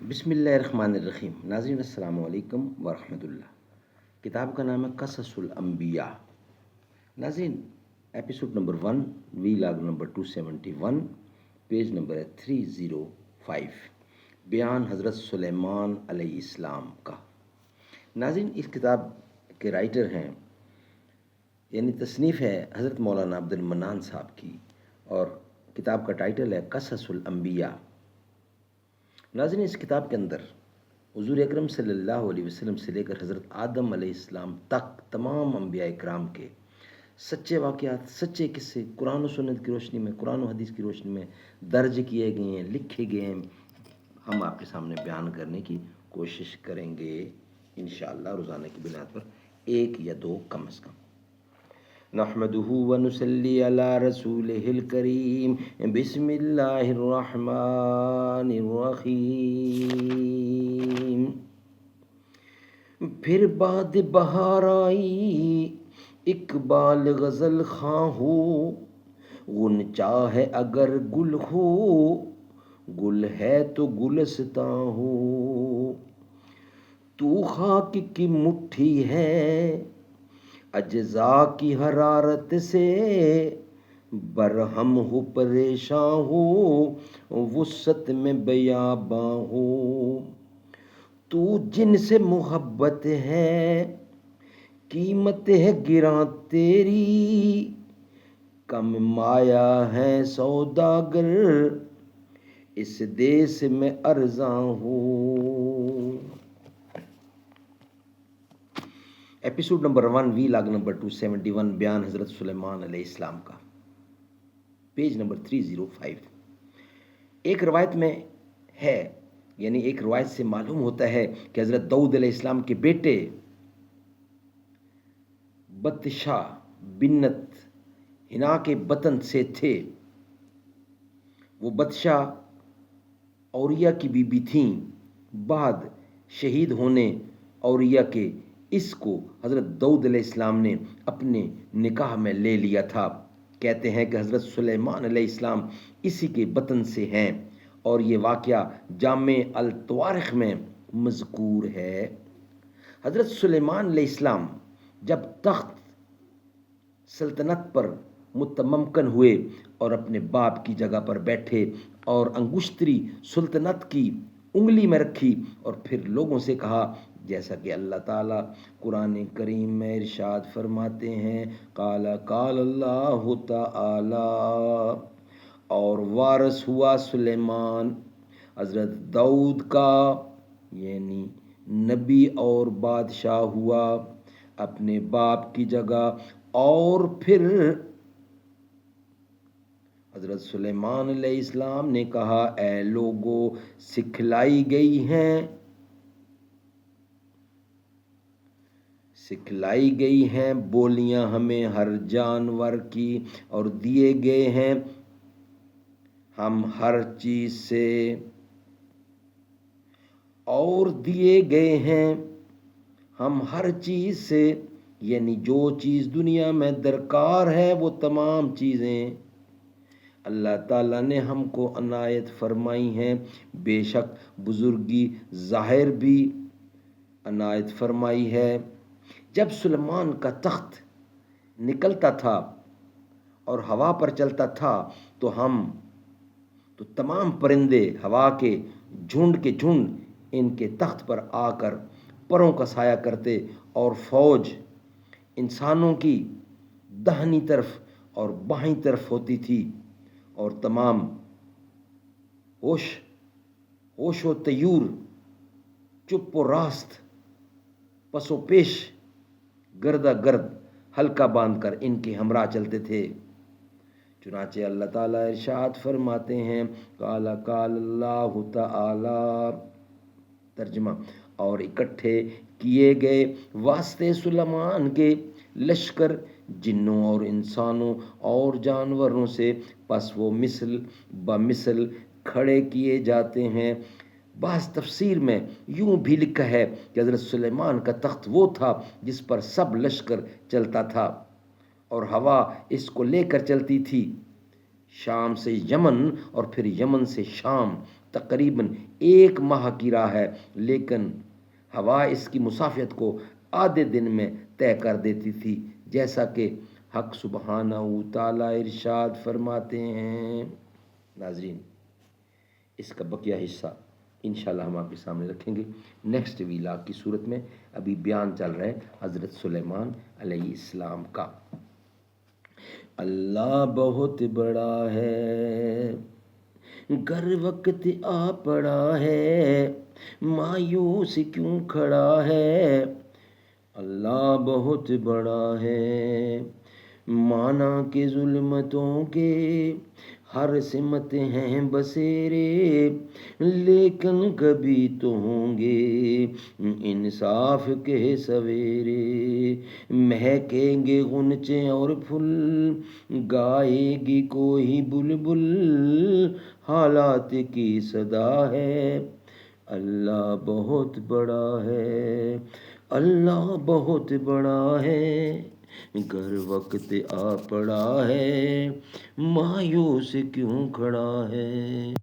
بسم اللہ الرحمن الرحیم۔ ناظرین السلام علیکم ورحمۃ اللہ۔ کتاب کا نام ہے قصص الانبیاء۔ ناظرین، ایپیسوڈ نمبر 1، وی لاگ نمبر 271، پیج نمبر ہے 305، بیان حضرت سلیمان علیہ السلام کا۔ ناظرین، اس کتاب کے رائٹر ہیں، یعنی تصنیف ہے حضرت مولانا عبد المنان صاحب کی، اور کتاب کا ٹائٹل ہے قصص الانبیاء۔ ناظرین، اس کتاب کے اندر حضور اکرم صلی اللہ علیہ وسلم سے لے کر حضرت آدم علیہ السلام تک تمام انبیاء اکرام کے سچے واقعات، سچے قصے قرآن و سنت کی روشنی میں، قرآن و حدیث کی روشنی میں درج کیے گئے ہیں، لکھے گئے ہیں۔ ہم آپ کے سامنے بیان کرنے کی کوشش کریں گے انشاءاللہ، روزانہ کی بنیاد پر ایک یا دو کم از کم۔ نحمده ونصلي على رسوله الكريم بسم الله الرحمن الرحیم۔ پھر بعد بہار آئی اقبال غزل خواں ہو، غنچہ ہے اگر گل ہو، گل ہے تو گلستاں ہو، تو خاک کی مٹھی ہے اجزا کی حرارت سے، برہم ہو پریشاں ہو، وسعت میں بیاباں ہو، تو جن سے محبت ہے قیمت ہے گراں تیری، کم مایا ہے سوداگر اس دیس میں ارزاں ہو۔ ایپیسوڈ نمبر 1، وی لاگ نمبر 271، بیان حضرت سلیمان علیہ السلام کا، پیج نمبر 305۔ ایک روایت میں ہے، یعنی ایک روایت سے معلوم ہوتا ہے کہ حضرت داؤد علیہ السلام کے بیٹے بطشاہ بنت ہنا کے بطن سے تھے۔ وہ بطشاہ اوریا کی بیوی تھیں۔ بعد شہید ہونے اوریا کے اس کو حضرت داؤد علیہ السلام نے اپنے نکاح میں لے لیا تھا۔ کہتے ہیں کہ حضرت سلیمان علیہ السلام اسی کے بطن سے ہیں، اور یہ واقعہ جامع التواریخ میں مذکور ہے۔ حضرت سلیمان علیہ السلام جب تخت سلطنت پر متمکن ہوئے اور اپنے باپ کی جگہ پر بیٹھے اور انگشتری سلطنت کی انگلی میں رکھی، اور پھر لوگوں سے کہا، جیسا کہ اللہ تعالیٰ قرآن کریم میں ارشاد فرماتے ہیں، قال اللہ تعالی، اور وارث ہوا سلیمان حضرت داؤد کا، یعنی نبی اور بادشاہ ہوا اپنے باپ کی جگہ۔ اور پھر حضرت سلیمان علیہ السلام نے کہا، اے لوگو، سکھلائی گئی ہیں بولیاں ہمیں ہر جانور کی، اور دیے گئے ہیں ہم ہر چیز سے، یعنی جو چیز دنیا میں درکار ہے وہ تمام چیزیں اللہ تعالیٰ نے ہم کو عنایت فرمائی ہیں، بے شک بزرگی ظاہر بھی عنایت فرمائی ہے۔ جب سلیمان کا تخت نکلتا تھا اور ہوا پر چلتا تھا تو تمام پرندے ہوا کے جھنڈ ان کے تخت پر آ کر پروں کا سایہ کرتے، اور فوج انسانوں کی داہنی طرف اور بائیں طرف ہوتی تھی، اور تمام ہوش و طیور چپ و راست پس و پیش گردہ گرد حلقہ باندھ کر ان کے ہمراہ چلتے تھے۔ چنانچہ اللہ تعالیٰ ارشاد فرماتے ہیں، قال اللہ تعالی، ترجمہ، اور اکٹھے کیے گئے واسطے سلیمان کے لشکر جنوں اور انسانوں اور جانوروں سے، پس وہ مثل بمثل کھڑے کیے جاتے ہیں۔ بعض تفسیر میں یوں بھی لکھا ہے کہ حضرت سلیمان کا تخت وہ تھا جس پر سب لشکر چلتا تھا، اور ہوا اس کو لے کر چلتی تھی شام سے یمن اور پھر یمن سے شام، تقریباً 1 ماہ کی راہ ہے، لیکن ہوا اس کی مسافت کو آدھے دن میں طے کر دیتی تھی، جیسا کہ حق سبحانہ و تعالیٰ ارشاد فرماتے ہیں۔ ناظرین، اس کا بقیہ حصہ انشاءاللہ ہم آپ کے سامنے رکھیں گے نیکسٹ ویلاگ کی صورت میں۔ ابھی بیان چل رہا ہے حضرت سلیمان علیہ السلام کا۔ اللہ بہت بڑا ہے، گر وقت آ پڑا ہے، مایوس کیوں کھڑا ہے۔ اللہ بہت بڑا ہے، مانا کہ ظلمتوں کے ہر سمت ہیں بسیرے، لیکن کبھی تو ہوں گے انصاف کے سویرے۔ مہکیں گے غنچے اور پھول، گائے گی کوئی بلبل، حالات کی صدا ہے، اللہ بہت بڑا ہے، اللہ بہت بڑا ہے، گر وقت آ پڑا ہے، مایوس کیوں کھڑا ہے۔